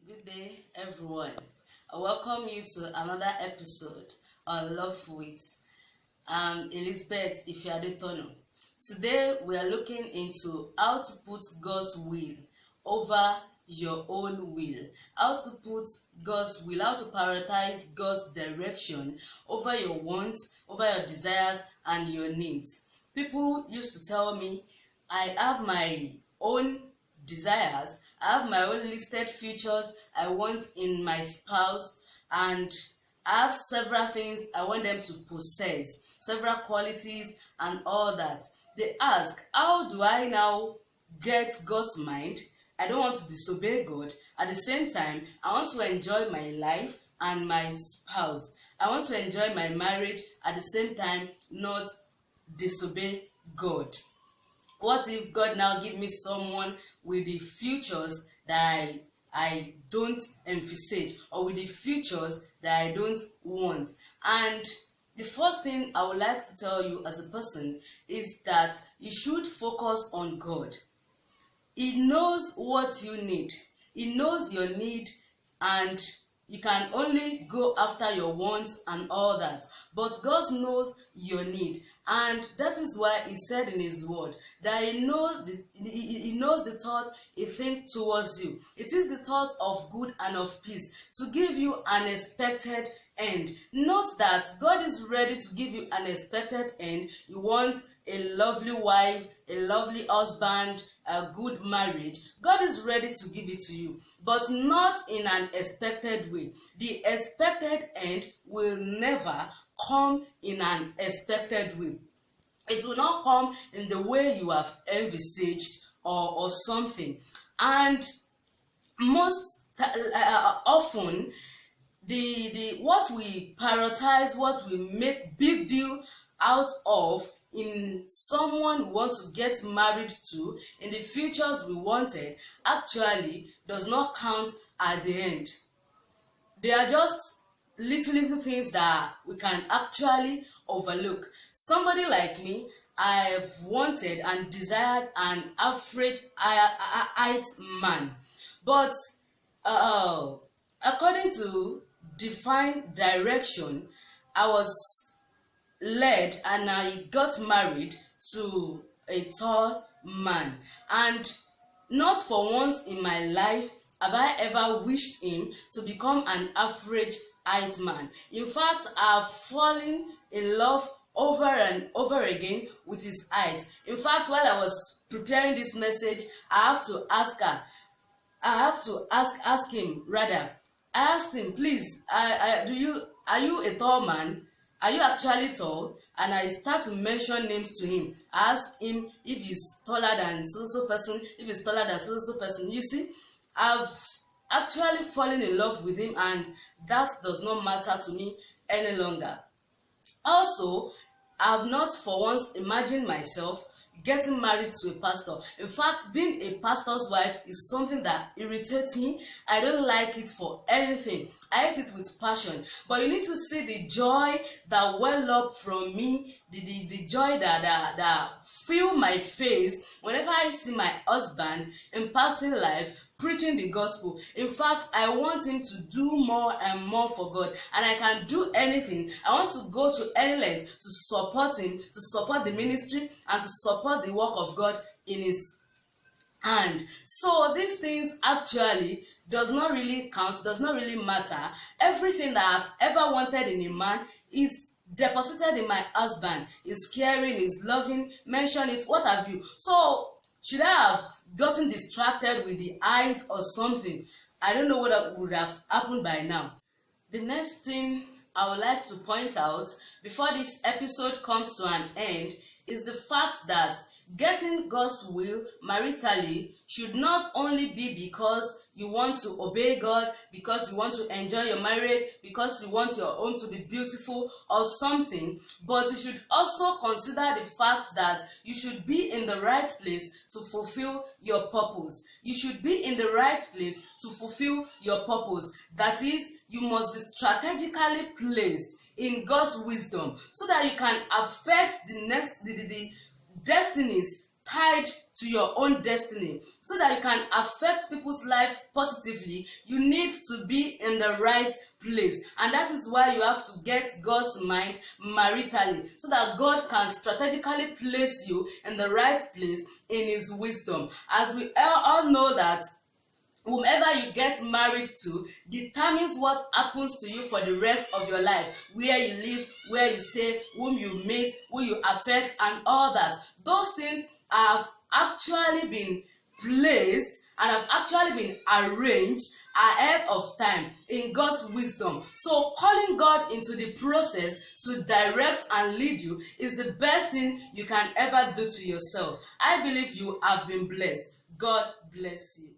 Good day, everyone. I welcome you to another episode on Love with Elizabeth Ife-Adetona. Today, we are looking into how to put God's will over your own will. How to put God's will, how to prioritize God's direction over your wants, over your desires, and your needs. People used to tell me, I have my own desires, I have my own listed features I want in my spouse, and I have several things I want them to possess, several qualities and all that. They ask, how do I now get God's mind? I don't want to disobey God. At the same time, I want to enjoy my life and my spouse. I want to enjoy my marriage at the same time, not disobey God. What if God now give me someone with the futures that I don't envisage, or with the futures that I don't want? And the first thing I would like to tell you as a person is that you should focus on God. He knows what you need. He knows your need, and you can only go after your wants and all that. But God knows your need. And that is why he said in his word that he knows the thought he thinks towards you. It is the thought of good and of peace, to give you an expected end. Note that God is ready to give you an expected end. You want a lovely wife, a lovely husband, a good marriage. God is ready to give it to you, but not in an expected way. The expected end will never come in an expected way. It will not come in the way you have envisaged or something. And most often, the what we prioritize, what we make big deal out of in someone we want to get married to, in the futures we wanted, actually does not count at the end. They are just little things that we can actually overlook. Somebody like me, I have wanted and desired an average height man, but according to divine direction, I was led and I got married to a tall man, and not for once in my life have I ever wished him to become an average height man. In fact, I've fallen in love over and over again with his height. In fact, while I was preparing this message, I have to ask him rather. I asked him, please, are you a tall man? Are you actually tall? And I start to mention names to him. I ask him if he's taller than so person, if he's taller than so person. You see, I've actually fallen in love with him, and that does not matter to me any longer. Also, I've not for once imagined myself getting married to a pastor. In fact, being a pastor's wife is something that irritates me. I don't like it for anything. I hate it with passion. But you need to see the joy that well up from me, the joy that fill my face whenever I see my husband impacting life, preaching the gospel. In fact, I want him to do more and more for God, and I can do anything. I want to go to any length to support him, to support the ministry, and to support the work of God in his hand. So these things actually does not really count, does not really matter. Everything that I've ever wanted in a man is deposited in my husband. Is caring, is loving, mention it, what have you. So should I have gotten distracted with the height or something? I don't know what would have happened by now. The next thing I would like to point out before this episode comes to an end is the fact that getting God's will maritally should not only be because you want to obey God, because you want to enjoy your marriage, because you want your home to be beautiful or something, but you should also consider the fact that you should be in the right place to fulfill your purpose. You should be in the right place to fulfill your purpose. That is, you must be strategically placed in God's wisdom so that you can affect the destinies tied to your own destiny. So that you can affect people's life positively, you need to be in the right place. And that is why you have to get God's mind maritally, so that God can strategically place you in the right place in his wisdom. As we all know that whomever you get married to determines what happens to you for the rest of your life, where you live, where you stay, whom you meet, who you affect, and all that. Those things have actually been placed and have actually been arranged ahead of time in God's wisdom. So calling God into the process to direct and lead you is the best thing you can ever do to yourself. I believe you have been blessed. God bless you.